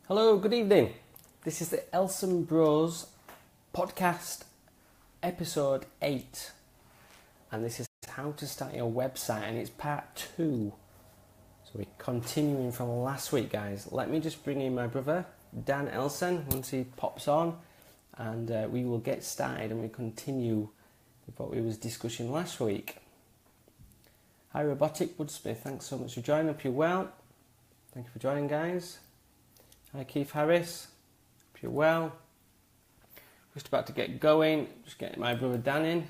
Hello, good evening. This is the Elson Bros podcast, episode 8. And this is how to start your website, and it's part 2. So we're continuing from last week, guys. Let me just bring in my brother, Dan Elson, once he pops on. And we will get started and we continue with what we was discussing last week. Hi, Robotic Woodsmith. Thanks so much for joining. Hope you're well. Thank you for joining, guys. Hi, Keith Harris. Hope you're well. Just about to get going. Just getting my brother Dan in.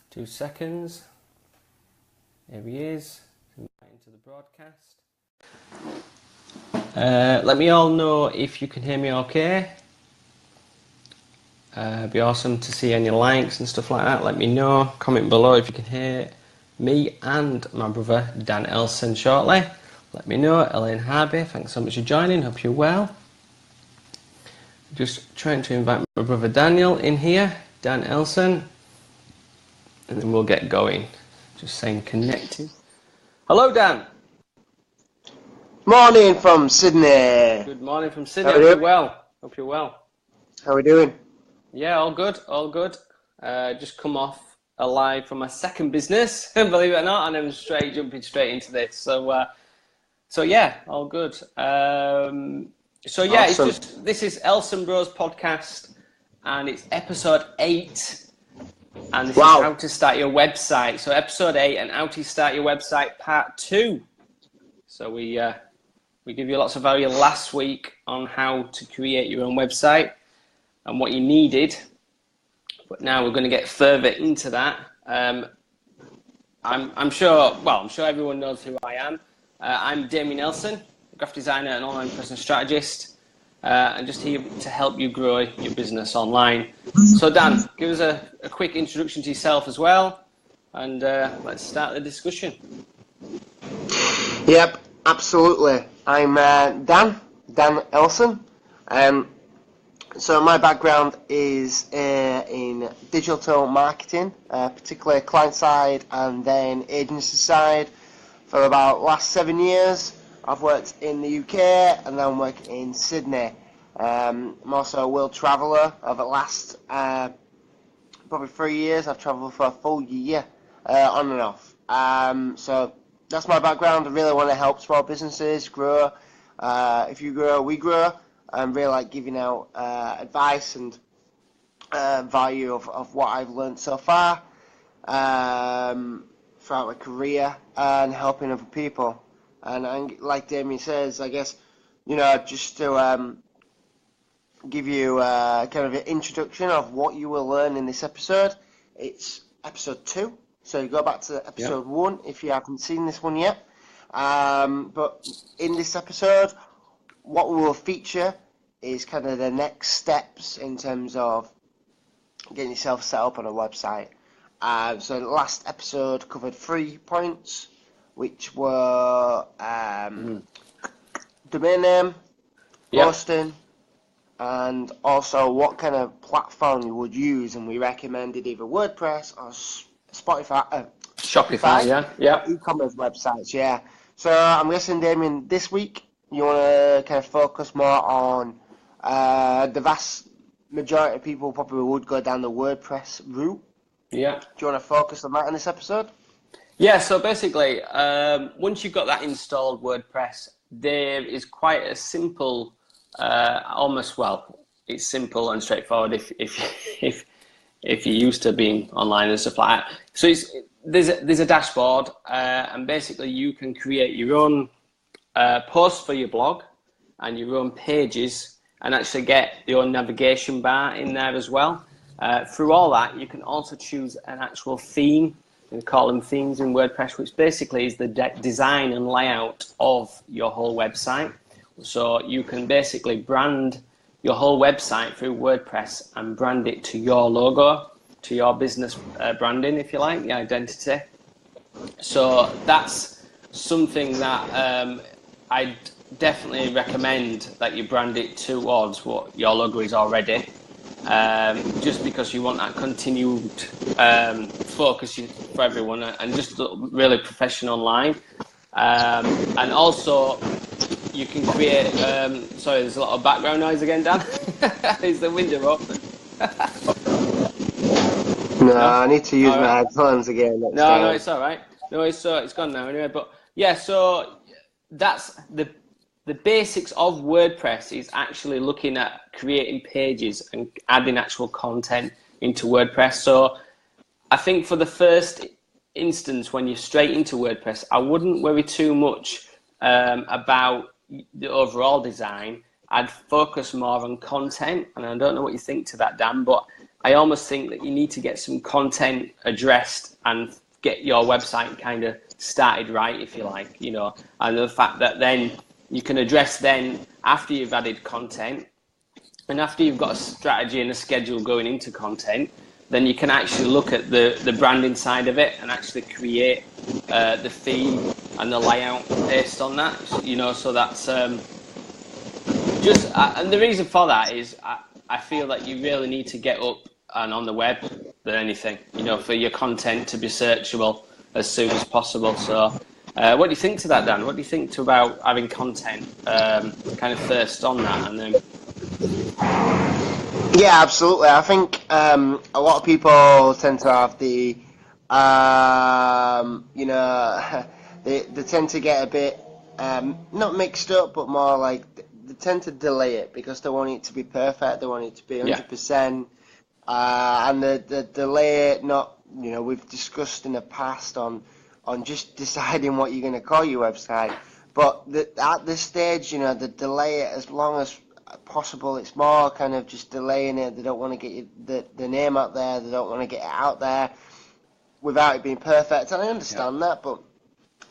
2 seconds. Here he is. Into the broadcast. Let me all know if you can hear me okay. It'd be awesome to see any likes and stuff like that. Let me know. Comment below if you can hear me and my brother Dan Elson shortly. Let me know. Elaine Harvey, thanks so much for joining. Hope you're well. Just trying to invite my brother Daniel in here. Dan Elson. And then we'll get going. Just saying connected. Hello, Dan. Morning from Sydney. Good morning from Sydney. Hope you're well. Hope you're well. How are we doing? Yeah, all good, all good. Just come off a live from my second business, believe it or not, and I'm jumping straight into this. So yeah, all good. Awesome. This is Elson Bros podcast, and it's episode 8, and this is how to start your website. So episode 8 and how to start your website part 2. So we give you lots of value last week on how to create your own website and what you needed, but now we're going to get further into that. I'm sure everyone knows who I am. I'm Damion Nelson, graphic designer and online presence strategist, and just here to help you grow your business online. So Dan, give us a quick introduction to yourself as well, and let's start the discussion. Yep, absolutely. I'm Dan Elson. So my background is in digital marketing, particularly client side and then agency side. For about last 7 years, I've worked in the UK and now I'm working in Sydney. I'm also a world traveller. Over the last probably 3 years, I've travelled for a full year on and off. So that's my background. I really want to help small businesses grow. If you grow, we grow. I'm really like giving out advice and value of what I've learned so far throughout my career and helping other people. And like Damion says, I guess, just to give you kind of an introduction of what you will learn in this episode. It's episode 2, so you go back to episode 1 if you haven't seen this one yet. But in this episode, what we will feature is kind of the next steps in terms of getting yourself set up on a website. So the last episode covered 3 points, which were domain name, hosting, and also what kind of platform you would use. And we recommended either WordPress or Shopify, e-commerce websites, yeah. So I'm guessing, Damion, this week you want to kind of focus more on the vast majority of people probably would go down the WordPress route. Yeah. Do you want to focus on that in this episode? Yeah, so basically, once you've got that installed WordPress, there is quite a simple, it's simple and straightforward if you're used to being online and stuff like that. So there's a dashboard, and basically you can create your own posts for your blog and your own pages, and actually get your own navigation bar in there as well. Through all that, you can also choose an actual theme. We call them themes in WordPress, which basically is the design and layout of your whole website. So you can basically brand your whole website through WordPress and brand it to your logo, to your business branding, if you like, the identity. So that's something that I'd definitely recommend that you brand it towards what your logo is already. Just because you want that continued focus for everyone and just look really professional online. And also you can create. Sorry, there's a lot of background noise again, Dan. Is the window open? No, No? I need to use All my right. headphones again next No, time. it's all right. No, it's gone now anyway. But yeah, so that's the basics of WordPress is actually looking at creating pages and adding actual content into WordPress. So I think for the first instance, when you're straight into WordPress, I wouldn't worry too much about the overall design. I'd focus more on content, and I don't know what you think to that, Dan, but I almost think that you need to get some content addressed and get your website kind of started right, if you like, you know, and the fact that then you can address then after you've added content and after you've got a strategy and a schedule going into content, then you can actually look at the branding side of it and actually create the theme and the layout based on that, you know, so that's and the reason for that is I feel that you really need to get up and on the web than anything, you know, for your content to be searchable as soon as possible. So what do you think to that, Dan? What do you think about having content kind of first on that and then... Yeah, absolutely. I think a lot of people tend to have the, you know, they tend to get a bit, not mixed up, but more like they tend to delay it because they want it to be perfect, they want it to be 100%, and the delay it, not, you know, we've discussed in the past on just deciding what you're going to call your website, but at this stage, you know, the delay it as long as possible. It's more kind of just delaying it. They don't want to get the name out there. They don't want to get it out there without it being perfect. And I understand that, but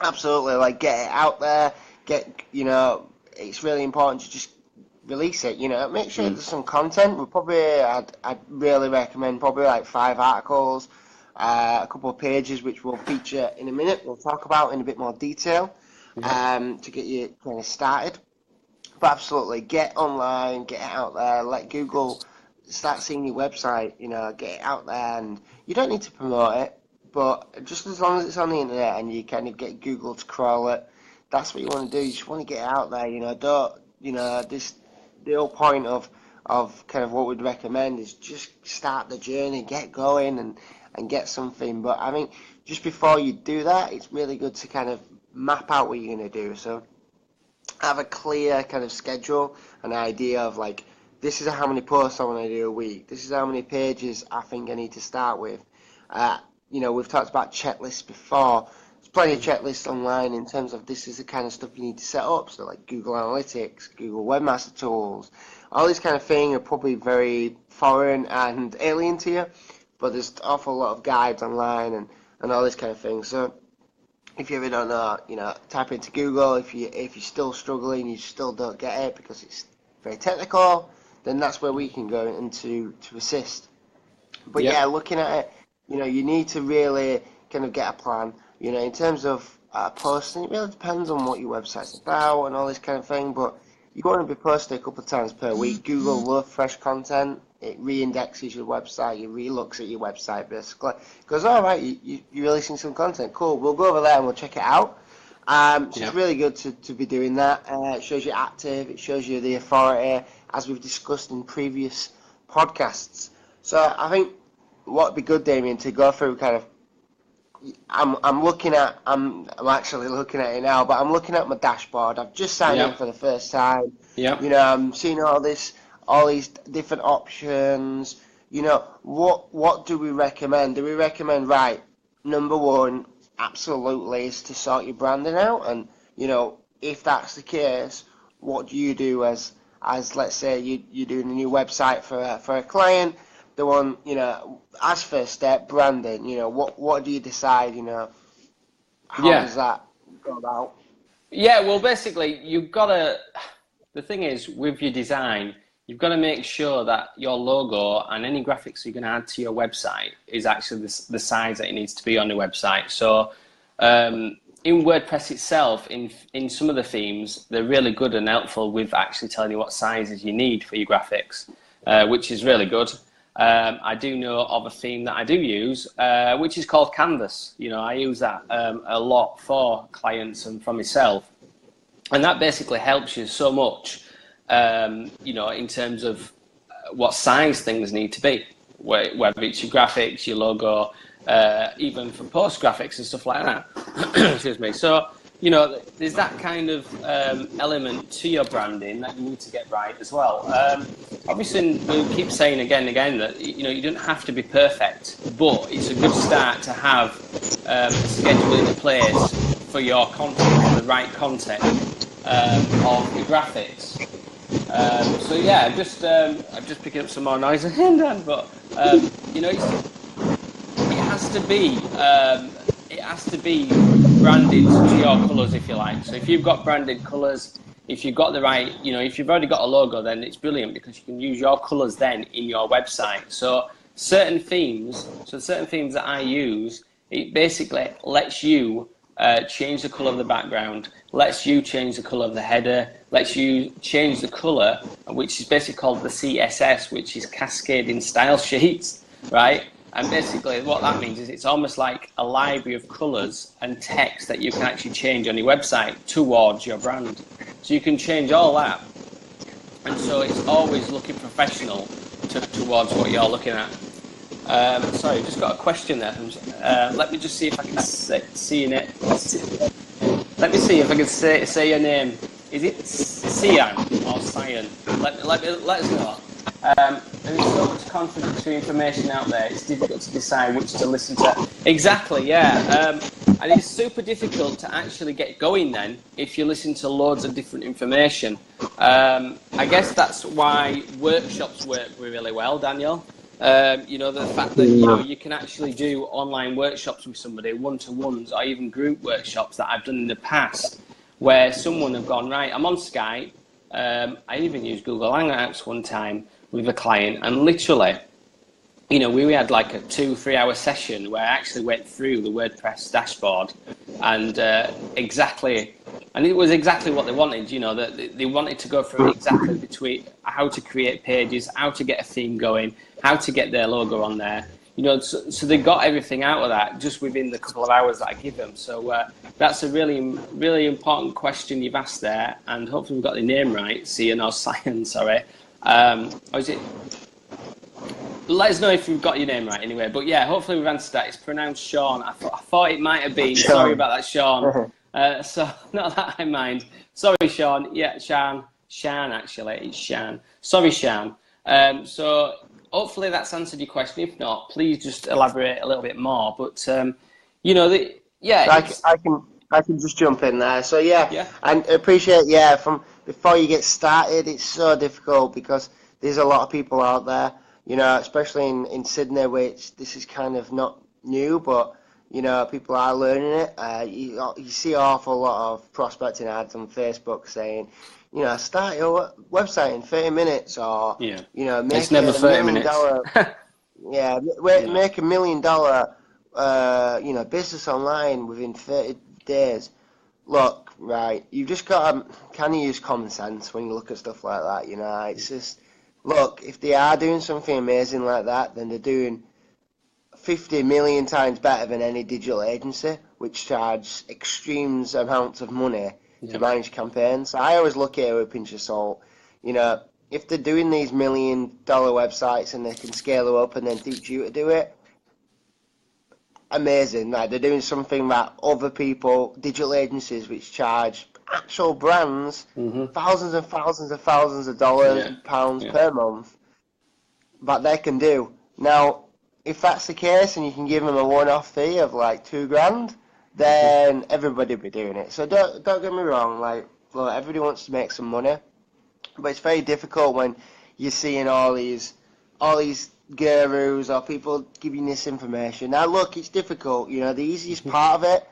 absolutely, like, get it out there. You know, it's really important to just release it. You know, make sure there's some content. I'd really recommend probably like 5 articles, a couple of pages, which we'll feature in a minute. We'll talk about in a bit more detail, to get you kind of started. But absolutely, get online, get it out there, let Google start seeing your website, you know, get it out there, and you don't need to promote it, but just as long as it's on the internet and you kind of get Google to crawl it, that's what you want to do. You just want to get it out there, you know, the whole point of kind of what we'd recommend is just start the journey, get going and get something. But I think just before you do that, it's really good to kind of map out what you're going to do. So have a clear kind of schedule, an idea of like, this is how many posts I want to do a week. This is how many pages I think I need to start with. You know, we've talked about checklists before. There's plenty of checklists online in terms of this is the kind of stuff you need to set up. So like Google Analytics, Google Webmaster Tools, all these kind of things are probably very foreign and alien to you, but there's an awful lot of guides online and all this kind of thing. So if you ever don't know, you know, type into Google. If you're still struggling, you still don't get it because it's very technical, then that's where we can go into to assist. But yeah, looking at it, you know, you need to really kind of get a plan. You know, in terms of posting, it really depends on what your website's about and all this kind of thing. But you want to be posting a couple of times per week. Google loves fresh content. It re-indexes your website, it re-looks at your website basically. It goes, all right, you're releasing some content, cool, we'll go over there and we'll check it out. So it's really good to be doing that. It shows you active, it shows you the authority, as we've discussed in previous podcasts. So I think what would be good, Damion, to go through kind of, I'm actually looking at it now, but I'm looking at my dashboard. I've just signed in for the first time. You know, I'm seeing all these different options. You know, what do we recommend? Do we recommend, right, number one, absolutely, is to sort your branding out? And, you know, if that's the case, what do you do as let's say you're doing a new website for a client? The one, you know, as first step, branding, you know, what do you decide, you know, how does that go about? Yeah, well, basically, the thing is, with your design, you've got to make sure that your logo and any graphics you're going to add to your website is actually the size that it needs to be on your website. So in WordPress itself, in some of the themes, they're really good and helpful with actually telling you what sizes you need for your graphics, which is really good. I do know of a theme that I do use, which is called Canvas. You know, I use that a lot for clients and for myself. And that basically helps you so much, you know, in terms of what size things need to be, whether it's your graphics, your logo, even for post graphics and stuff like that. Excuse me. So, you know, there's that kind of element to your branding that you need to get right as well. Obviously, we'll keep saying again and again that, you know, you don't have to be perfect, but it's a good start to have a schedule in place for your content, for the right content of your graphics. So yeah, I'm just picking up some more noise again, Dan. But you know, it has to be branded to your colours, if you like. So if you've got branded colours, if you've got the right, you know, if you've already got a logo, then it's brilliant because you can use your colours then in your website. So certain themes that I use, it basically lets you change the colour of the background, lets you change the colour of the header, lets you change the colour, which is basically called the CSS, which is cascading style sheets, right? And basically what that means is it's almost like a library of colours and text that you can actually change on your website towards your brand. So you can change all that. And so it's always looking professional towards what you're looking at. Sorry, just got a question there. Let me just see if I can see in it. Let me see if I can say your name. Is it Cyan or Cyan? Let us know. There is so much contradictory information out there. It's difficult to decide which to listen to. Exactly, yeah. And it's super difficult to actually get going then if you listen to loads of different information. I guess that's why workshops work really well, Daniel. You know, the fact that, you know, you can actually do online workshops with somebody, one-to-ones, or even group workshops that I've done in the past, where someone have gone, right, I'm on Skype. I even used Google Hangouts one time with a client, and literally, you know, we had like a 2-3 hour session where I actually went through the WordPress dashboard and and it was exactly what they wanted, you know, that they wanted to go through exactly between how to create pages, how to get a theme going, how to get their logo on there, you know, so they got everything out of that just within the couple of hours that I give them. So that's a really important question you've asked there, and hopefully we've got the name right, Cian or Cyan, sorry. Or is it? Let us know if we've got your name right anyway. But yeah, hopefully we've answered that. It's pronounced Sean. I thought it might have been. Sean. Sorry about that, Sean. So not that I mind. Sorry, Sean. Yeah, Shan. Shan, actually. It's Shan. Sorry, Shan. So hopefully that's answered your question. If not, please just elaborate a little bit more. But you know, I can just jump in there. So yeah. And appreciate from before you get started, it's so difficult because there's a lot of people out there, you know, especially in Sydney, which this is kind of not new, but you know, people are learning it. You see an awful lot of prospecting ads on Facebook saying, you know, start your website in 30 minutes, or you know, make it's never 30 minutes. Make $1 million, you know, business online within 30 days. Look, right, you've just got to kind of use common sense when you look at stuff like that, you know. It's just, look, if they are doing something amazing like that, then they're doing 50 million times better than any digital agency, which charges extreme amounts of money to manage campaigns. So I always look at it with a pinch of salt. You know, if they're doing these $1 million websites and they can scale them up and then teach you to do it, amazing. Like, they're doing something that other people, digital agencies, which charge actual brands thousands and thousands and thousands of dollars and pounds per month, that they can do. Now, if that's the case and you can give them a one-off fee of like $2,000, then everybody will be doing it. So don't get me wrong, like, well, everybody wants to make some money, but it's very difficult when you're seeing all these gurus or people giving this information. Now look, it's difficult, you know, the easiest part of it,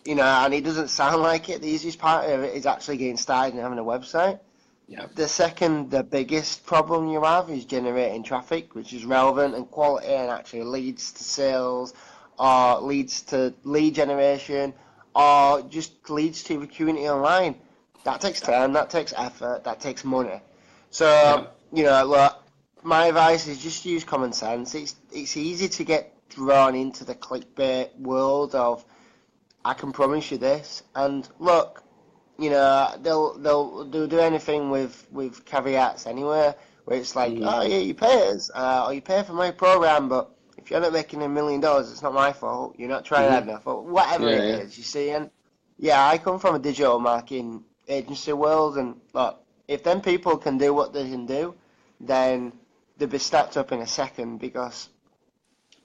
you know, and it doesn't sound like it, the easiest part of it is actually getting started and having a website. The biggest problem you have is generating traffic, which is relevant and quality and actually leads to sales, or leads to lead generation, or just leads to a community online. That takes time, that takes effort, that takes money. So, you know, look, my advice is just use common sense. It's easy to get drawn into the clickbait world of, I can promise you this. And look, they'll do anything with caveats anyway, where it's like, oh yeah, you pay us, or you pay for my program, but if you're not making $1 million, it's not my fault. You're not trying hard enough, or whatever it is, you see. And yeah, I come from a digital marketing agency world, and look, if them people can do what they can do, then they'll be snapped up in a second. Because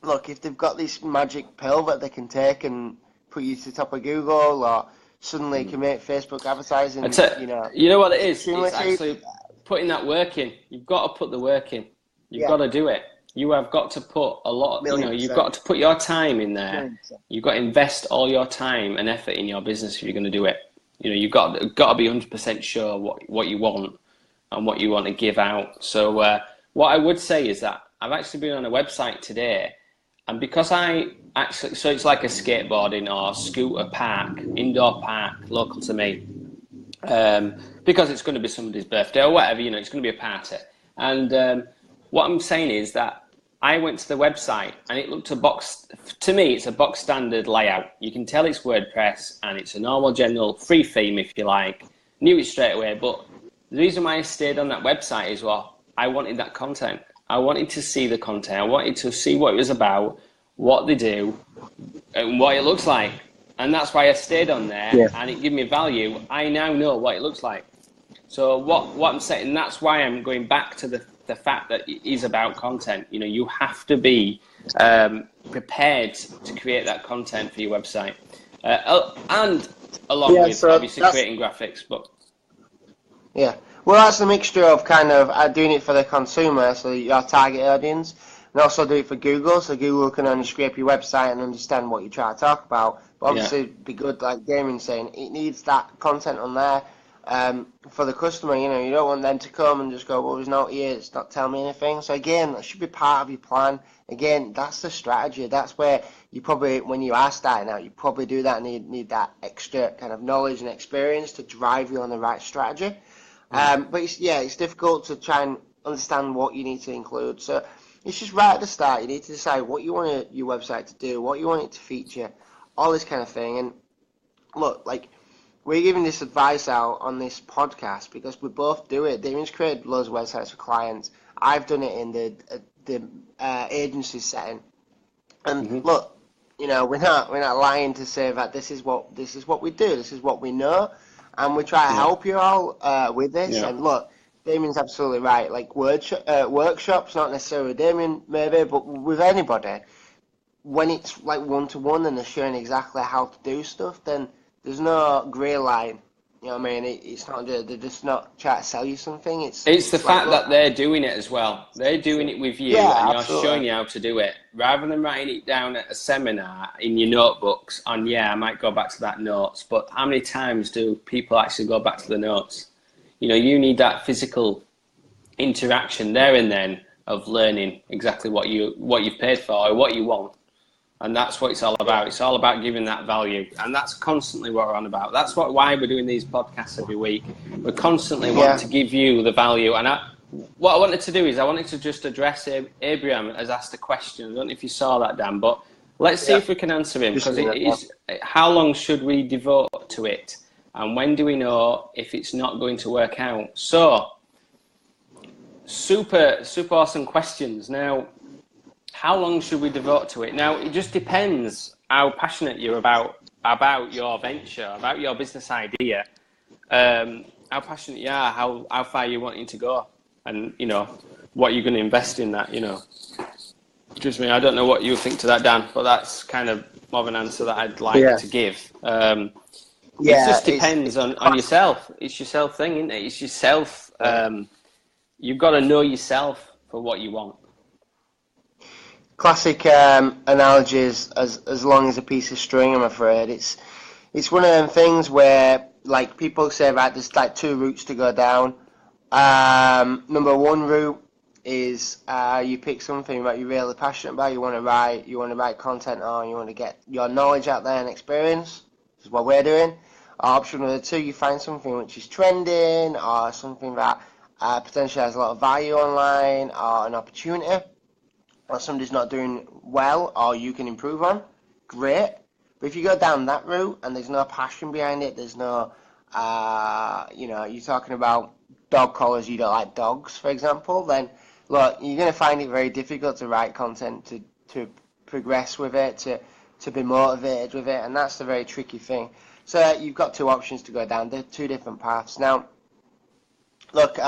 look, if they've got this magic pill that they can take and put you to the top of Google, or suddenly can make Facebook advertising, you know what it is? It's actually putting that work in. You've got to put the work in. You've got to do it. You have got to put a lot, you've got to put your time in there. 100%. You've got to invest all your time and effort in your business if you're going to do it. You've got to be 100% sure what you want and what you want to give out. So what I would say is that I've actually been on a website today, and because so it's like a skateboarding or scooter park, indoor park, local to me, because it's going to be somebody's birthday or whatever, it's going to be a party. And what I'm saying is that I went to the website and it looked to me, it's a box standard layout. You can tell it's WordPress and it's a normal general free theme, if you like. Knew it straight away, but the reason why I stayed on that website is, I wanted that content. I wanted to see the content. I wanted to see what it was about, what they do, and what it looks like. And that's why I stayed on there, and it gave me value. I now know what it looks like. So what I'm saying, that's why I'm going back to the fact that it is about content. You have to be prepared to create that content for your website, and along with obviously creating graphics. But well, that's a mixture of kind of doing it for the consumer, so your target audience, and also do it for Google, so Google can only scrape your website and understand what you try to talk about. But obviously, it'd be good, like Damion saying, it needs that content on there. For the customer, you don't want them to come and just go, well, he's not here, it's not telling me anything. So again, that should be part of your plan. Again, that's the strategy. That's where you probably, when you are starting out, you probably do that and need that extra kind of knowledge and experience to drive you on the right strategy. But it's difficult to try and understand what you need to include. So it's just right at the start, you need to decide what you want your website to do, what you want it to feature, all this kind of thing. And look, like, we're giving this advice out on this podcast because we both do it. Damion's created loads of websites for clients. I've done it in the agency setting. And look, we're not lying to say that this is what we do. This is what we know, and we try to help you all with this. And look, Damion's absolutely right. Like workshops, not necessarily Damion maybe, but with anybody, when it's like one-to-one and they're showing exactly how to do stuff, then there's no grey line. You know what I mean? It's not, they're just not trying to sell you something. It's the fact that they're doing it as well. They're doing it with you, and you're showing you how to do it. Rather than writing it down at a seminar in your notebooks, I might go back to that notes, but how many times do people actually go back to the notes? You need that physical interaction there and then of learning exactly what you've paid for or what you want. And that's what it's all about. It's all about giving that value. And that's constantly what we're on about. That's why we're doing these podcasts every week. We constantly want to give you the value. And what I wanted to do is I wanted to just address Abraham has asked a question. I don't know if you saw that, Dan, but let's see if we can answer him. Because it is, how long should we devote to it? And when do we know if it's not going to work out? So, super awesome questions. Now, how long should we devote to it? Now, it just depends how passionate you're about your venture, about your business idea, how passionate you are, how far you're wanting to go, and, what you're going to invest in that, Excuse me, I don't know what you think to that, Dan, but that's kind of more of an answer that I'd like to give. It just depends on yourself. It's your self thing, isn't it? It's yourself. You've got to know yourself for what you want. Classic analogy is as long as a piece of string, I'm afraid. It's one of them things where, like, people say, right, there's like two routes to go down. Number one route is you pick something that you're really passionate about, you want to write content on, you want to get your knowledge out there and experience. This is what we're doing. Option number two, you find something which is trending or something that potentially has a lot of value online or an opportunity, or somebody's not doing well or you can improve on. Great. But if you go down that route and there's no passion behind it, there's no you're talking about dog collars, you don't like dogs, for example, then look, you're going to find it very difficult to write content, to progress with it, to be motivated with it, and that's the very tricky thing. So you've got two options to go down. They're two different paths. Now, look,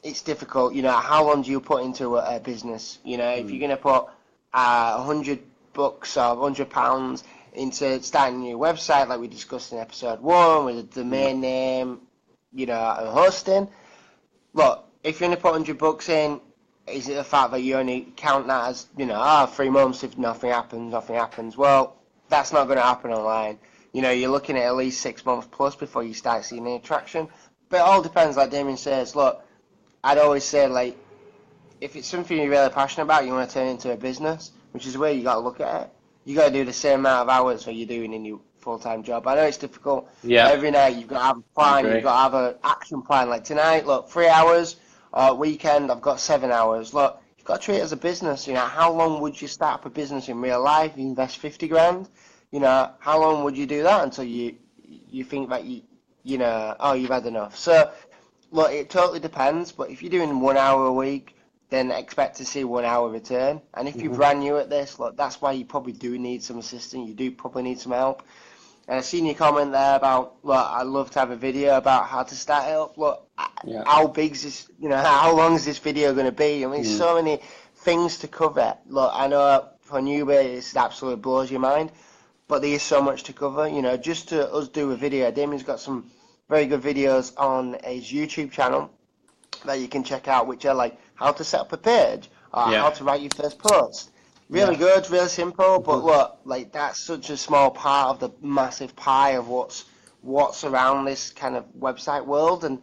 it's difficult. How long do you put into a business? If you're going to put $100 or £100 into starting a new website, like we discussed in episode 1, with a domain name, and hosting. Look, if you're going to put $100 in, is it the fact that you only count that as, 3 months, if nothing happens? Well, that's not going to happen online. You're looking at least 6 months plus before you start seeing any traction. But it all depends, like Damion says. Look, I'd always say, like, if it's something you're really passionate about, you want to turn it into a business, which is where you got to look at it. You got to do the same amount of hours that you're doing in your full-time job. I know it's difficult. Yeah. Every night you've got to have a plan. You've got to have an action plan. Like tonight, look, 3 hours. Weekend, I've got 7 hours. Look, you've got to treat it as a business. How long would you start up a business in real life? You invest 50 grand. How long would you do that until you think that you've had enough? So, look, it totally depends. But if you're doing 1 hour a week, then expect to see 1 hour return. And if you're brand new at this, look, that's why you probably do need some assistance. You do probably need some help. And I've seen your comment there about, look, I'd love to have a video about how to start it up. Look, how big's this, how long is this video going to be? I mean, so many things to cover. Look, I know for newbies, it absolutely blows your mind, but there is so much to cover. Just to us do a video, Damien's got some very good videos on his YouTube channel that you can check out, which are like how to set up a page or how to write your first post. Really good, really simple, but look, like that's such a small part of the massive pie of what's around this kind of website world. And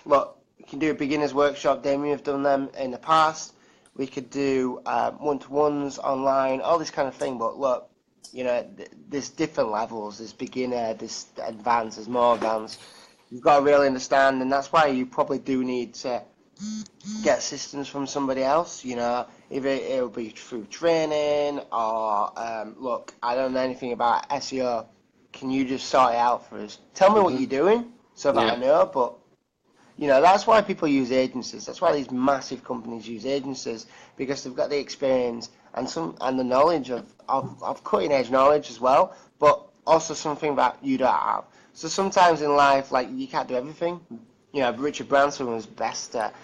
look, you can do a beginner's workshop. Damion, we've done them in the past. We could do one-to-ones online, all this kind of thing. But look, there's different levels. There's beginner, there's advanced, there's more advanced. You've got to really understand, and that's why you probably do need to get assistance from somebody else. Either it'll be through training or look, I don't know anything about SEO. Can you just sort it out for us? Tell me what you're doing so that I know. But that's why people use agencies. That's why these massive companies use agencies, because they've got the experience and the knowledge of cutting edge knowledge as well, but also something that you don't have. So sometimes in life, like, you can't do everything. Richard Branson was best at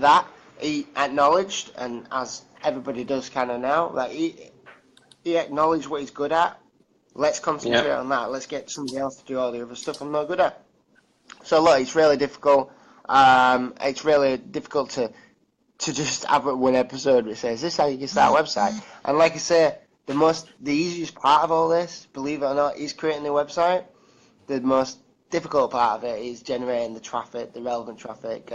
that. He acknowledged, and as everybody does kind of now, like he acknowledged what he's good at. Let's concentrate on that. Let's get somebody else to do all the other stuff I'm not good at. So look, it's really difficult. It's really difficult to just have one episode which says this is how you can start a website. And like I say, the easiest part of all this, believe it or not, is creating a website. The most difficult part of it is generating the traffic, the relevant traffic,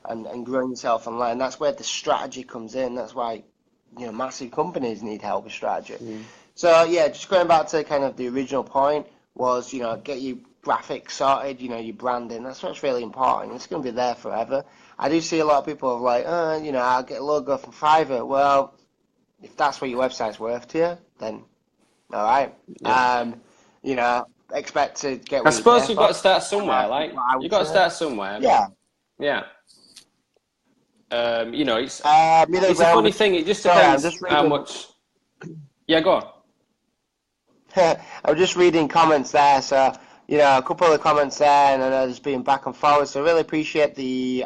and growing yourself online. That's where the strategy comes in. That's why massive companies need help with strategy. So just going back to kind of the original point was get your graphics sorted, your branding. That's what's really important. It's going to be there forever. I do see a lot of people are like, I'll get a logo from Fiverr. Well, if that's what your website's worth to you, then all right. Expect to get. I suppose you've got to start somewhere. You've got to start somewhere. Yeah. It's a funny thing. It just depends how much. Yeah, go on. I'm just reading comments there, so a couple of the comments there, and I know there's been back and forward. So I really appreciate the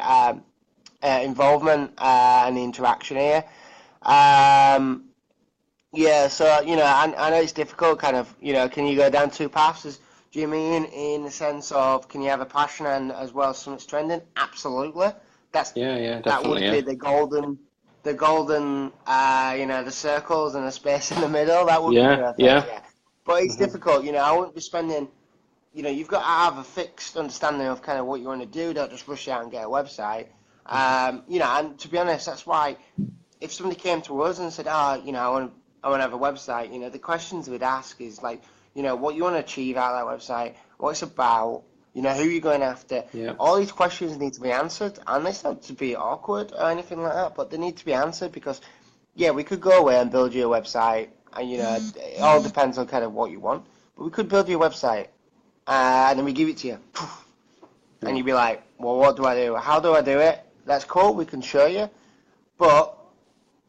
involvement and the interaction here. So I know it's difficult. Kind of, can you go down two paths? Do you mean in the sense of can you have a passion and as well as something's trending? Absolutely. That's definitely. That would be the golden, the circles and the space in the middle. That would be perfect. Yeah. But it's difficult. I wouldn't be spending. You've got to have a fixed understanding of kind of what you want to do. Don't just rush out and get a website. And to be honest, that's why if somebody came to us and said, I want to have a website, the questions we'd ask is like, what you want to achieve out of that website, what it's about, who you're going after. Yeah. All these questions need to be answered, and it's not to be awkward or anything like that, but they need to be answered because, we could go away and build you a website, and, it all depends on kind of what you want, but we could build you a website, and then we give it to you. and you'd be like, well, what do I do? How do I do it? That's cool, we can show you. But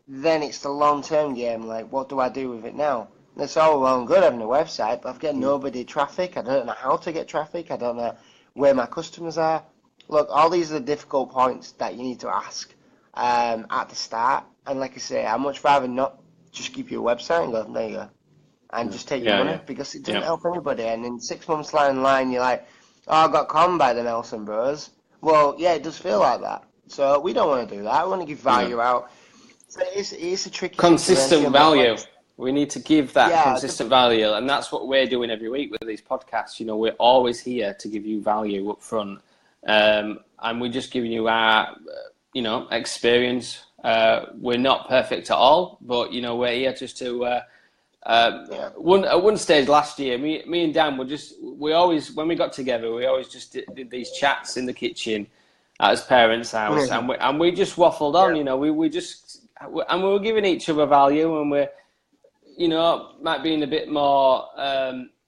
then it's the long-term game, like, what do I do with it now? It's all well and good having a website, but I've got nobody traffic. I don't know how to get traffic. I don't know where my customers are. Look, all these are the difficult points that you need to ask at the start. And like I say, I'd much rather not just keep your website and go, there you go, and just take your money, because it doesn't help anybody. And in 6 months down the line, you're like, oh, I got conned by the Nelson Bros. Well, yeah, it does feel like that. So we don't want to do that. We want to give value out. So it's a tricky consistent value. We need to give that consistent value, and that's what we're doing every week with these podcasts. You know, we're always here to give you value up front, and we're just giving you our, experience. We're not perfect at all, but we're here just to. At one stage last year, me and Dan we always when we got together, we always just did these chats in the kitchen at his parents' house, and we just waffled on. We were giving each other value, and we're. Might be in a bit more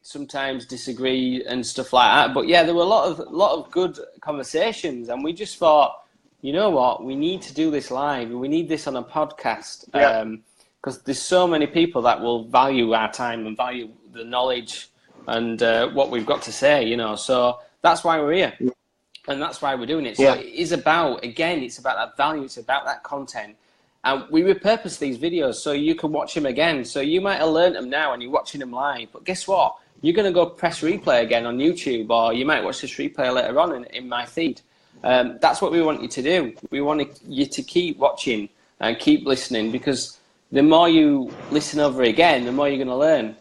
sometimes disagree and stuff like that. But yeah, there were a lot of good conversations, and we just thought, you know what, we need to do this live. We need this on a podcast because there's so many people that will value our time and value the knowledge and what we've got to say. So that's why we're here, and that's why we're doing it. So it is about it's about that value. It's about that content. And we repurpose these videos so you can watch them again. So you might have learned them now and you're watching them live. But guess what? You're going to go press replay again on YouTube, or you might watch this replay later on in my feed. That's what we want you to do. We want you to keep watching and keep listening, because the more you listen over again, the more you're going to learn.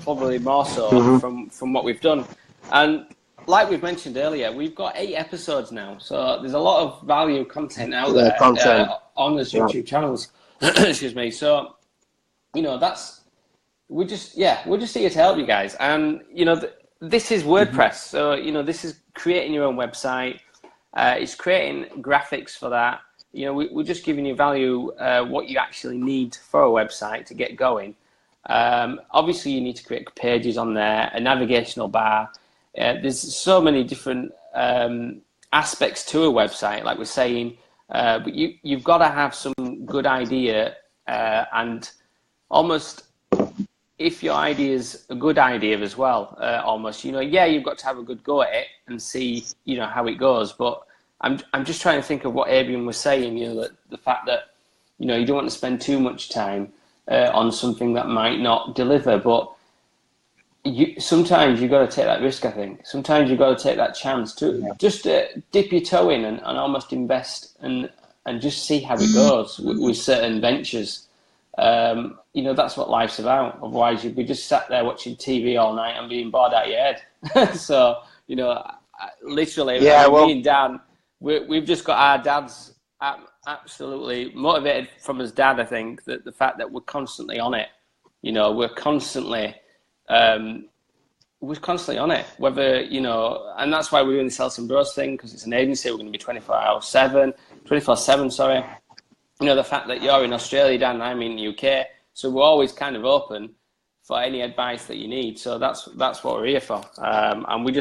Probably more so from what we've done. And like we've mentioned earlier, we've got 8 episodes now. So there's a lot of value content out there. On those YouTube channels. Excuse me. So, we're just here to help you guys. And, this is WordPress. So, this is creating your own website. It's creating graphics for that. We're just giving you value, what you actually need for a website to get going. Obviously, you need to create pages on there, a navigational bar. There's so many different aspects to a website, like we're saying. But you've got to have some good idea, and almost if your idea is a good idea as well, you've got to have a good go at it and see, how it goes. But I'm just trying to think of what Adrian was saying, that the fact that, you don't want to spend too much time on something that might not deliver, but sometimes you've got to take that risk, I think. Sometimes you've got to take that chance to just dip your toe in and almost invest and just see how it goes with certain ventures. That's what life's about. Otherwise, you'd be just sat there watching TV all night and being bored out of your head. So, literally, me and Dan, we've just got our dads absolutely motivated from his dad, I think, that the fact that we're constantly on it. We're constantly on it, whether, and that's why we're doing the Nelson Bros thing, because it's an agency. We're going to be 24/7, sorry. The fact that you're in Australia, Dan, and I'm in the UK, so we're always kind of open for any advice that you need. So that's what we're here for. And we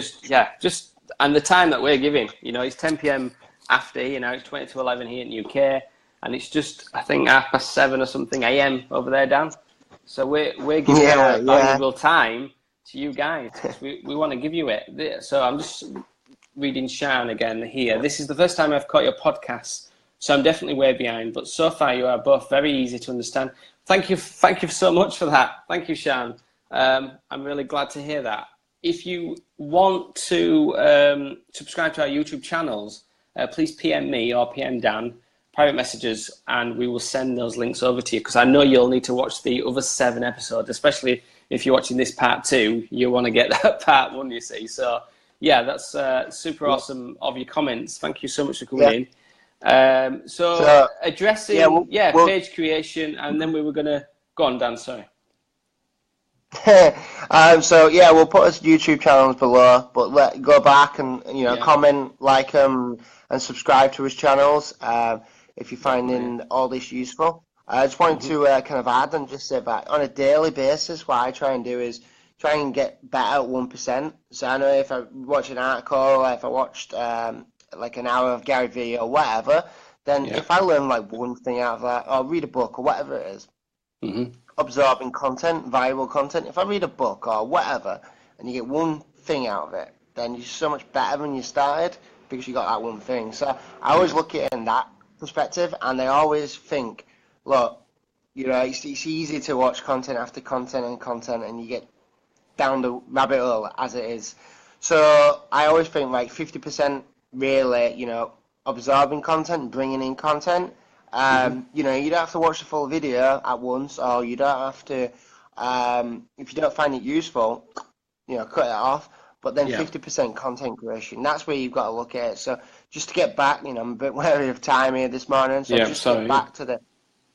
and the time that we're giving, it's 10 p.m. after, it's 20 to 11 here in the UK, and it's just, I think, 7:30 or something a.m. over there, Dan. So we're giving our valuable time to you guys. We want to give you it. So I'm just reading Sean again here. This is the first time I've caught your podcast, so I'm definitely way behind. But so far, you are both very easy to understand. Thank you so much for that. Thank you, Sean. I'm really glad to hear that. If you want to subscribe to our YouTube channels, please PM me or PM Dan, private messages, and we will send those links over to you, because I know you'll need to watch the other 7 episodes, especially if you're watching this part 2. You want to get that part 1, you see. So yeah, that's super awesome of your comments. Thank you so much for coming in. So addressing page creation, and then we were going to go on, Dan, sorry. We'll put his YouTube channels below, but go back and comment, like and subscribe to his channels if you're finding all this useful. I just wanted to kind of add and just say that on a daily basis, what I try and do is try and get better at 1%. So I know if I watch an article or if I watched like an hour of Gary Vee or whatever, then if I learn like one thing out of that, or read a book or whatever it is, absorbing content, valuable content, if I read a book or whatever, and you get one thing out of it, then you're so much better than you started because you got that one thing. So I always look at it in that perspective, and I always think, look, you know, it's easy to watch content after content and content, and you get down the rabbit hole as it is. So I always think like 50% really, you know, absorbing content, bringing in content. You know, you don't have to watch the full video at once, or you don't have to, if you don't find it useful, you know, cut it off. But then 50% content creation, that's where you've got to look at it. So just to get back, you know, I'm a bit wary of time here this morning, so just to get back to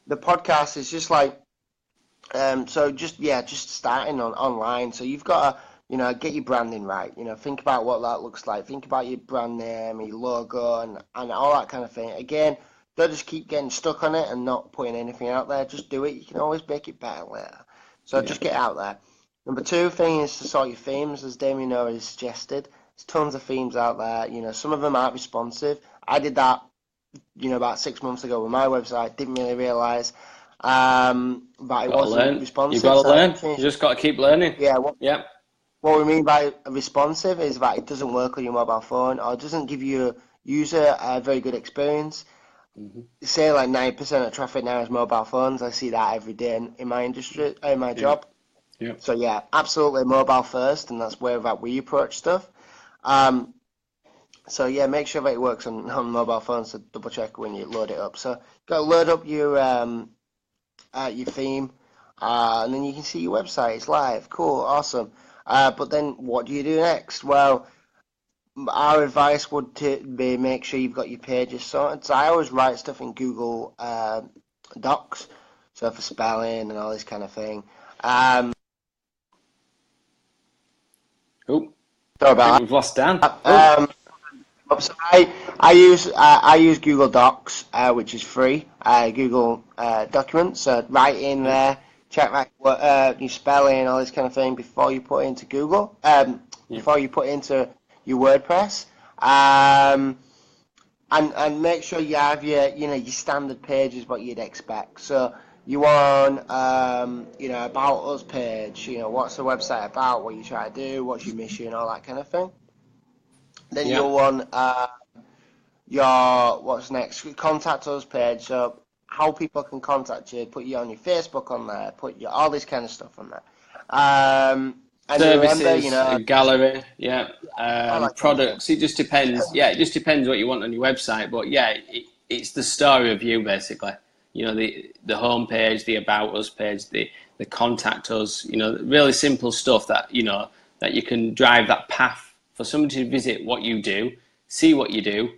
the podcast is just like, so just starting online. So you've got to, you know, get your branding right. You know, think about what that looks like. Think about your brand name, your logo, and all that kind of thing. Again, don't just keep getting stuck on it and not putting anything out there. Just do it. You can always make it better later. So just get out there. Number two thing is to sort your themes, as Damion already suggested. There's tons of themes out there. You know, some of them aren't responsive. I did that, you know, about 6 months ago with my website. Didn't really realise that it wasn't responsive. You've got to learn. You just got to keep learning. Yeah. What we mean by responsive is that it doesn't work on your mobile phone, or it doesn't give your user a very good experience. Say like 9% of traffic now is mobile phones. I see that every day in my industry, in my job. So yeah, absolutely mobile first, and that's where that we approach stuff. So yeah, make sure that it works on mobile phones. So double check when you load it up. So you got to load up your theme, and then you can see your website. It's live. Cool, awesome. But then what do you do next? Well, our advice would be make sure you've got your pages sorted. So I always write stuff in Google Docs, so for spelling and all this kind of thing. Sorry about that. We've lost Dan. So I use Google Docs, which is free. Google Documents. So write in there, check like your spelling, all this kind of thing before you put it into Google. Before you put it into your WordPress. And make sure you have your standard pages what you'd expect. So you want about us page. You know, what's the website about? What you try to do? What's your mission? All that kind of thing. Then you'll want your what's next? Contact us page. So how people can contact you. Put you on your Facebook on there. Put your all this kind of stuff on there. And services, remember, you know, gallery, products. It just depends. It just depends what you want on your website. But it's the story of you basically. You know, the homepage, the about us page, the contact us. You know, really simple stuff that that you can drive that path for somebody to visit what you do, see what you do,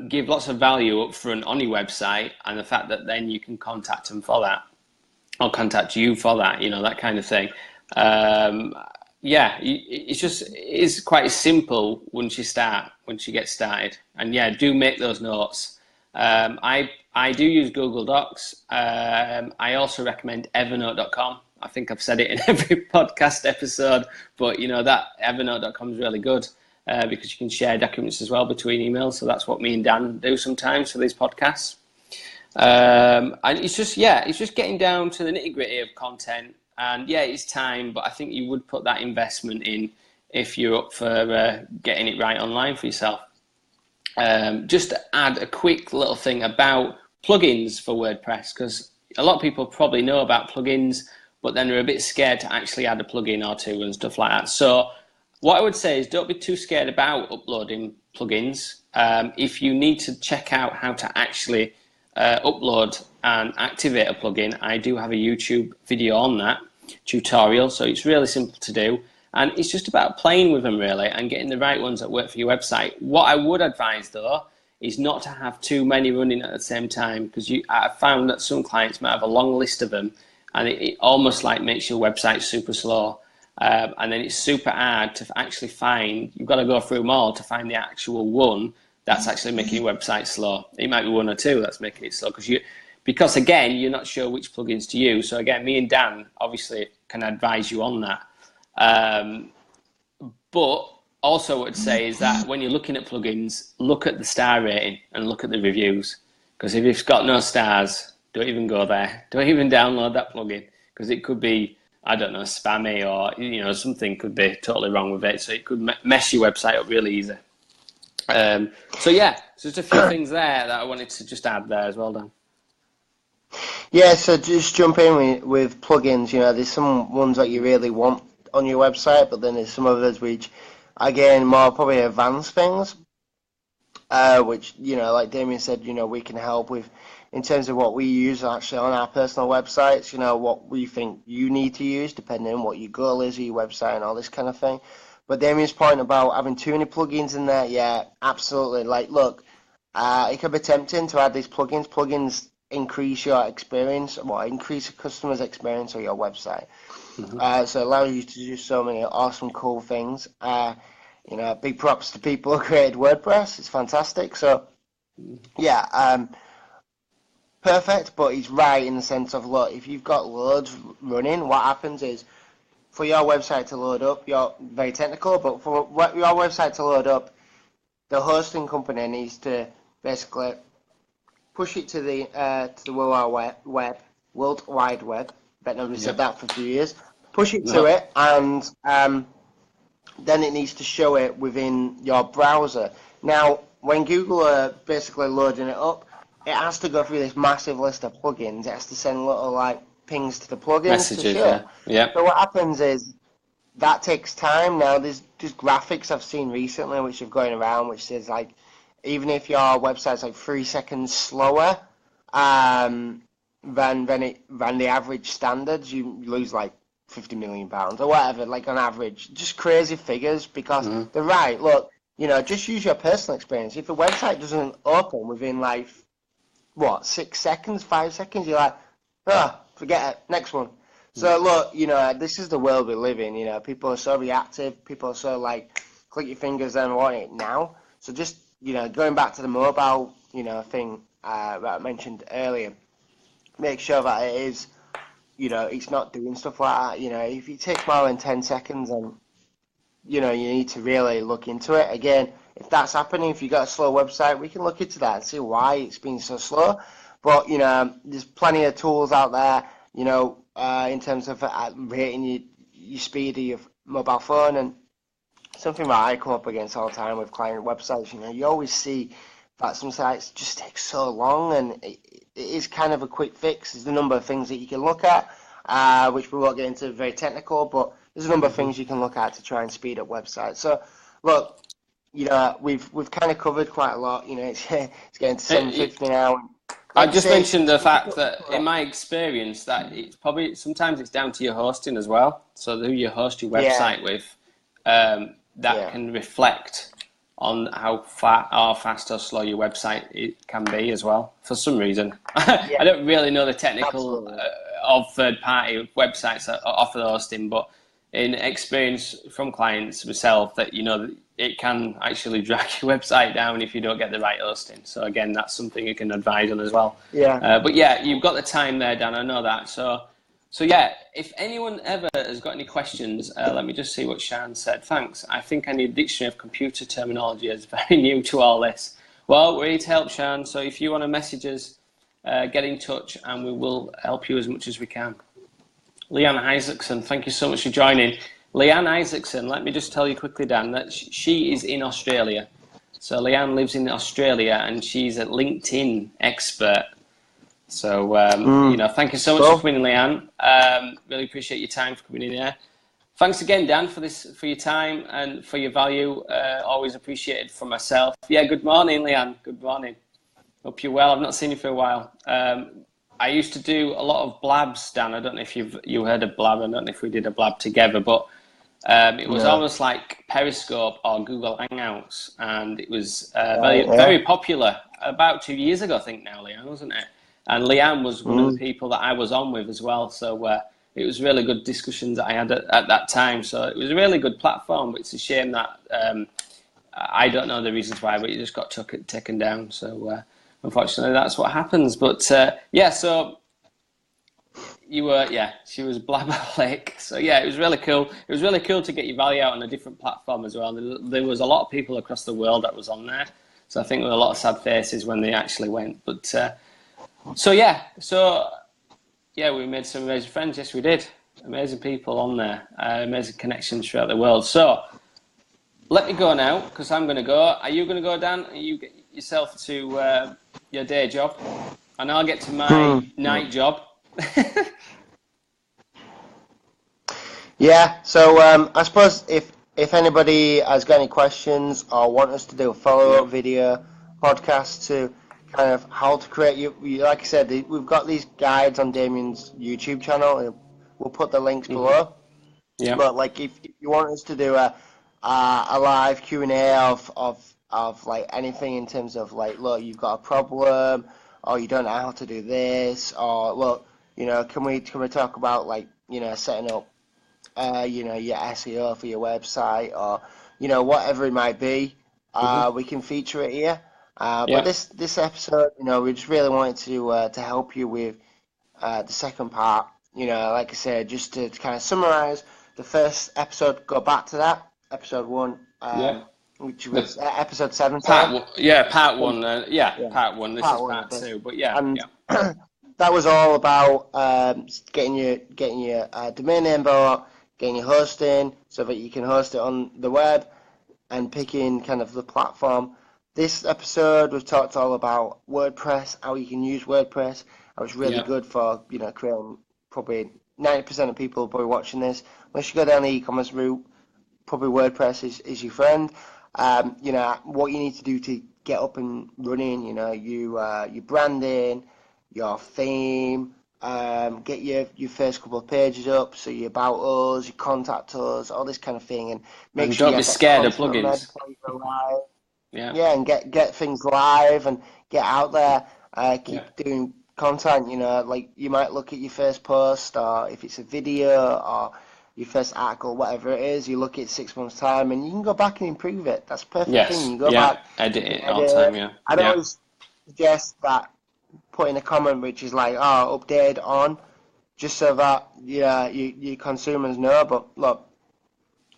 give lots of value up front on your website, and the fact that then you can contact them for that, or contact you for that. You know, that kind of thing. It's quite simple once you get started, and do make those notes. I do use Google Docs. I also recommend evernote.com. I think I've said it in every podcast episode, but you know that evernote.com is really good because you can share documents as well between emails. So that's what me and Dan do sometimes for these podcasts. And it's just getting down to the nitty gritty of content. And it's time, but I think you would put that investment in if you're up for getting it right online for yourself. Just to add a quick little thing about plugins for WordPress, because a lot of people probably know about plugins, but then they're a bit scared to actually add a plugin or two and stuff like that. So what I would say is don't be too scared about uploading plugins. If you need to check out how to actually upload and activate a plugin, I do have a YouTube video on that tutorial, so it's really simple to do, and it's just about playing with them really and getting the right ones that work for your website. What I would advise though is not to have too many running at the same time, because I found that some clients might have a long list of them, and it almost like makes your website super slow, and then it's super hard to actually find. You've got to go through them all to find the actual one that's actually making your website slow. It might be one or two that's making it slow because again, you're not sure which plugins to use. So again, me and Dan obviously can advise you on that. But also what I'd say is that when you're looking at plugins, look at the star rating and look at the reviews. Because if it's got no stars, don't even go there. Don't even download that plugin, because it could be, I don't know, spammy, or something could be totally wrong with it. So it could mess your website up really easy. So just a few things there that I wanted to just add there as well, Dan. Yeah, so just jump in with plugins. There's some ones that you really want on your website, but then there's some others which, again, more probably advanced things, which, like Damion said, we can help with in terms of what we use actually on our personal websites, what we think you need to use depending on what your goal is of your website and all this kind of thing. But Damien's point about having too many plugins in there, yeah, absolutely. Like, look, it can be tempting to add these plugins. Plugins increase your experience, increase a customer's experience on your website. So it allows you to do so many awesome, cool things. Big props to people who created WordPress. It's fantastic. So, yeah, perfect, but he's right in the sense of, look, if you've got loads running, what happens is, for your website to load up, you're very technical, but for your website to load up, the hosting company needs to basically push it to the World Wide Web. Bet nobody said that for a few years. Push it to it, and then it needs to show it within your browser. Now, when Google are basically loading it up, it has to go through this massive list of plugins. It has to send little pings to the plugins Messages, to show. Yeah. So what happens is that takes time. Now, there's graphics I've seen recently which are going around, which says even if your website's 3 seconds slower than the average standards, you lose £50 million or whatever, on average. Just crazy figures, because they're right. Look, just use your personal experience. If a website doesn't open within 6 seconds, 5 seconds, you're forget it, next one. So look, this is the world we live in. People are so reactive. People are so click your fingers and want it now. So just going back to the mobile thing that I mentioned earlier, make sure that it is it's not doing stuff like that. If it takes more than 10 seconds, and you need to really look into it. Again, if that's happening, if you've got a slow website, we can look into that and see why it's been so slow. But there's plenty of tools out there in terms of rating your speed of your mobile phone. And something that I come up against all the time with client websites, you always see that some sites just take so long, and it is kind of a quick fix. There's a number of things that you can look at, which we won't get into, very technical, but there's a number of things you can look at to try and speed up websites. So, look, we've kind of covered quite a lot. It's getting to 7:50 now. I just mentioned the fact that, in my experience, that it's probably sometimes it's down to your hosting as well. So who you host your website with, that can reflect on how fast or slow your website it can be as well, for some reason. I don't really know the technical of third-party websites that offer the hosting, but in experience from clients myself, that it can actually drag your website down if you don't get the right hosting. So again, that's something you can advise on as well. But yeah, you've got the time there, Dan, I know that. So yeah, if anyone ever has got any questions, let me just see what Sian said. Thanks. I think I need a dictionary of computer terminology. It's very new to all this. Well, we're here to help, Sian. So if you want to message us, get in touch and we will help you as much as we can. Leanne Isaacson, thank you so much for joining. Leanne Isaacson, let me just tell you quickly, Dan, that she is in Australia. So Leanne lives in Australia and she's a LinkedIn expert. So, thank you so much for coming in, Leanne. Really appreciate your time for coming in here. Thanks again, Dan, for your time and for your value. Always appreciated for myself. Yeah, good morning, Leanne. Good morning. Hope you're well. I've not seen you for a while. I used to do a lot of blabs, Dan. I don't know if you heard of blab. I don't know if we did a blab together, but it was almost like Periscope or Google Hangouts, and it was very popular about 2 years ago, I think now, Leanne, wasn't it? And Leanne was one of the people that I was on with as well, so it was really good discussions that I had at that time. So it was a really good platform, but it's a shame that I don't know the reasons why, but it just got taken down. So unfortunately, that's what happens. But so You were, yeah, she was Blabberlick. So yeah, it was really cool. It was really cool to get your value out on a different platform as well. There was a lot of people across the world that was on there. So I think there were a lot of sad faces when they actually went. But so yeah, we made some amazing friends. Yes, we did. Amazing people on there. Amazing connections throughout the world. So let me go now because I'm going to go. Are you going to go, Dan? Are you get yourself to your day job? And I'll get to my night job. Yeah, so I suppose if anybody has got any questions or want us to do a follow-up video podcast to kind of how to create you like I said, we've got these guides on Damion's YouTube channel, and we'll put the links below. Yeah. But like if you want us to do a live Q&A of like anything in terms of like, look, you've got a problem, or you don't know how to do this, or look, you know, can we talk about like, you know, setting up you know, your SEO for your website, or you know, whatever it might be, we can feature it here. But this episode, you know, we just really wanted to help you with the second part. You know, like I said, just to kind of summarize the first episode, go back to that episode 1, which was episode 7. Part 1. Part 1. Part 1. This is part 2. But and that was all about getting your domain name bought, getting your hosting so that you can host it on the web, and picking kind of the platform. This episode we've talked all about WordPress, how you can use WordPress. It was really good for, you know, creating. Probably 90% of people probably watching this, unless you go down the e-commerce route, probably WordPress is your friend. You know, what you need to do to get up and running, you know, your branding, your theme, get your first couple of pages up, so your about us, your contact us, all this kind of thing, and make sure don't be scared of plugins. Yeah, and get things live and get out there. Keep doing content. You know, like you might look at your first post, or if it's a video or your first article, whatever it is, you look at 6 months' time, and you can go back and improve it. That's the perfect thing. You go back, edit it all the time. I'd always suggest that putting a comment which is like, oh, updated on, just so that your consumers know. But look,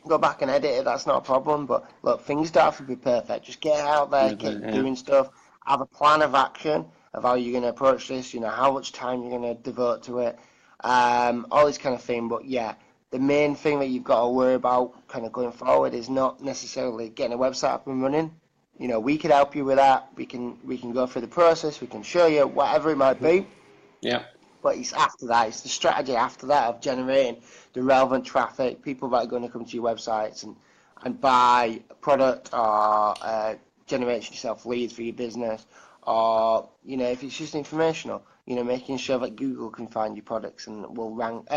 go back and edit it, that's not a problem. But look, things don't have to be perfect. Just get out there, keep doing stuff, have a plan of action of how you're going to approach this, you know, how much time you're going to devote to it, all this kind of thing. But yeah, the main thing that you've got to worry about kind of going forward is not necessarily getting a website up and running. You know, we can help you with that. We can go through the process. We can show you whatever it might be. Yeah. But it's after that. It's the strategy after that of generating the relevant traffic, people that are going to come to your websites and buy a product, or generate yourself leads for your business, or, you know, if it's just informational, you know, making sure that Google can find your products and will rank,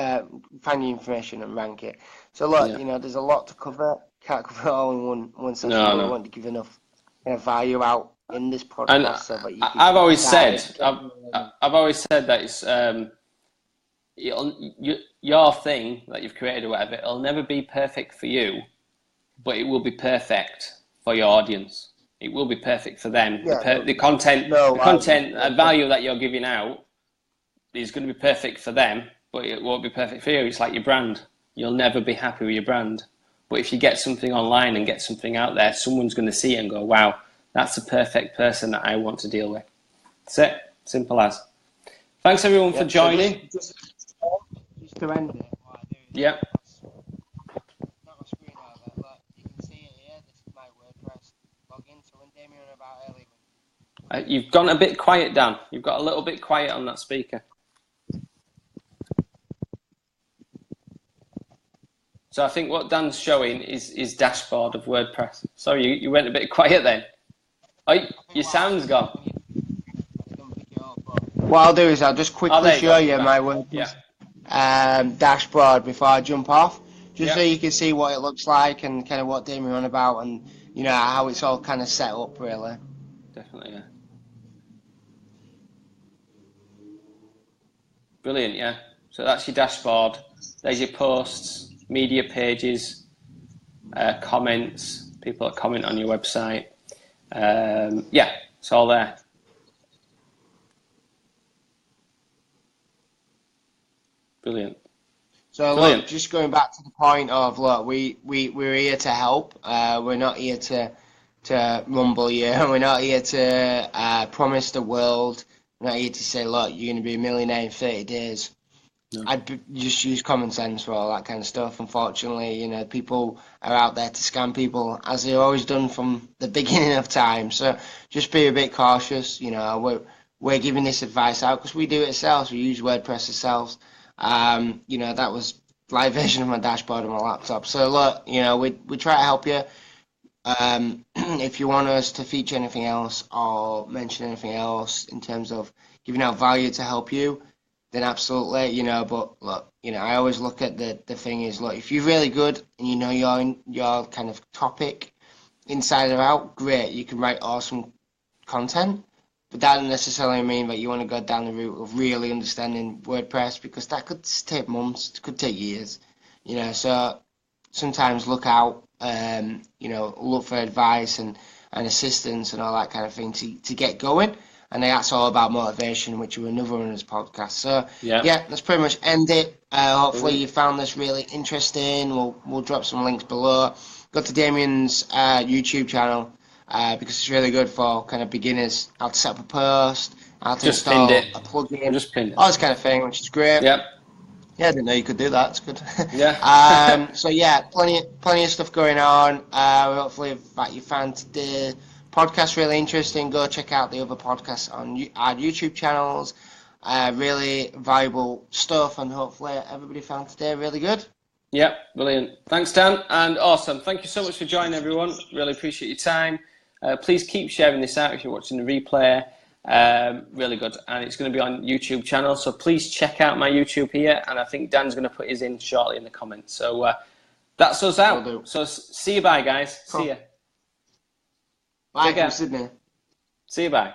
find your information and rank it. So look, you know, there's a lot to cover. Can't cover it all in one session, but I want to give enough value out in this podcast. And so that you can I've always said that it's your thing that you've created or whatever. It'll never be perfect for you, but it will be perfect for your audience. It will be perfect for them. The content, value that you're giving out is going to be perfect for them, but it won't be perfect for you. It's like your brand. You'll never be happy with your brand. But if you get something online and get something out there, someone's going to see it and go, wow, that's the perfect person that I want to deal with. That's it. Simple as. Thanks everyone for joining. Just to end it, what I do is yeah. Not a screen over, but you can see it here. This is my WordPress login. So when Damion about earlier. You've gone a bit quiet, Dan. You've got a little bit quiet on that speaker. So I think what Dan's showing is dashboard of WordPress. Sorry, you went a bit quiet then. Oh, your sound's gone. What I'll do is I'll just quickly show you my WordPress dashboard before I jump off, just so you can see what it looks like and kind of what Damion on about, and you know how it's all kind of set up really. Definitely, yeah. Brilliant, yeah. So that's your dashboard. There's your posts, media pages, comments, people that comment on your website. It's all there. Brilliant. So Brilliant. look, just going back to the point of, look, we're here to help. We're not here to rumble you. We're not here to promise the world. We're not here to say, look, you're going to be a millionaire in 30 days. No. Just use common sense for all that kind of stuff. Unfortunately, you know, people are out there to scam people, as they've always done from the beginning of time. So just be a bit cautious. You know, we're giving this advice out because we do it ourselves. We use WordPress ourselves. You know, that was live version of my dashboard on my laptop. So look, you know, we try to help you. If you want us to feature anything else or mention anything else in terms of giving out value to help you, then absolutely, you know. But look, you know, I always look at the thing is, look, if you're really good and you know your kind of topic inside or out, great, you can write awesome content. But that doesn't necessarily mean that you want to go down the route of really understanding WordPress, because that could take months, it could take years, you know. So sometimes look out, you know, look for advice and assistance and all that kind of thing to get going. And that's all about motivation, which are another one of this podcast. So yeah, let's pretty much end it. Hopefully you found this really interesting. We'll drop some links below. Go to Damion's YouTube channel. Because it's really good for kind of beginners, how to set up a post, how to install a plugin, all this kind of thing, which is great. Yep. Yeah, I didn't know you could do that. It's good. Yeah. So yeah, plenty of stuff going on. Hopefully that you found the podcast really interesting. Go check out the other podcasts on our YouTube channels. Really valuable stuff, and hopefully everybody found today really good. Yep, brilliant. Thanks, Dan, and awesome. Thank you so much for joining, everyone. Really appreciate your time. Please keep sharing this out if you're watching the replay. Really good. And it's going to be on YouTube channel. So please check out my YouTube here. And I think Dan's going to put his in shortly in the comments. So that's us out. So see you, bye, guys. Cool. See you. Bye from Sydney. See you, bye.